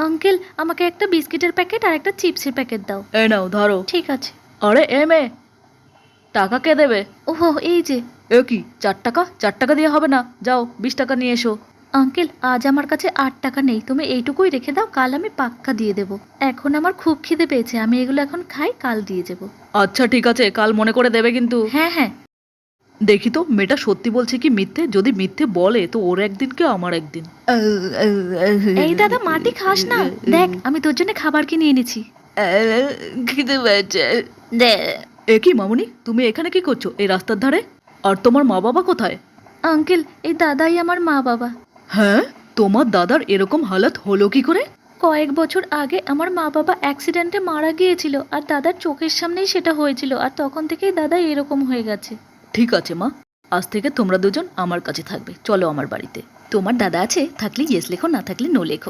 Uncle, আমাকে একটা বিস্কিটের প্যাকেট আর একটা চিপসের প্যাকেট দাও। এই নাও ধরো। ঠিক আছে। আরে এ মেয়ে, টাকা কে দেবে? ওহো, এই যে। এ কি 4 টাকা? 4 টাকা দিয়ে হবে না, যাও 20 টাকা নিয়ে এসো। আঙ্কেল, আজ আমার কাছে 8 টাকা নেই, তুমি এইটুকুই রেখে দাও, কাল আমি পাক্কা দিয়ে দেবো। এখন আমার খুব খিদে পেয়েছে, আমি এগুলো এখন খাই, কাল দিয়ে যাবো। আচ্ছা ঠিক আছে, কাল মনে করে দেবে কিন্তু। হ্যাঁ হ্যাঁ। দেখি তো মেয়েটা সত্যি বলছে কি মিথ্যে, যদি মিথ্যে বলে তো ওর একদিন কি আমার একদিন। এই দাদা, মাটি খাস না, দেখ আমি তোর জন্য খাবার কিনে এনেছি। খিদে পেয়েছে। দে। এ কি মামুনি, তুমি এখানে কি করছো এই রাস্তার ধারে? আর তোমার মা বাবা কোথায়? আঙ্কেল, এই দাদাই আমার মা বাবা। হ্যাঁ, তোমার দাদার এরকম হালত হলো কি করে? কয়েক বছর আগে আমার মা বাবা অ্যাক্সিডেন্টে মারা গিয়েছিল, আর দাদার চোখের সামনেই সেটা হয়েছিল, আর তখন থেকেই দাদা এরকম হয়ে গেছে। ঠিক আছে মা, আজ থেকে তোমরা দুজন আমার কাছে থাকবে, চলো আমার বাড়িতে। তোমার দাদা আছে, থাকলে ইয়েস লেখো, না থাকলে নো লেখো।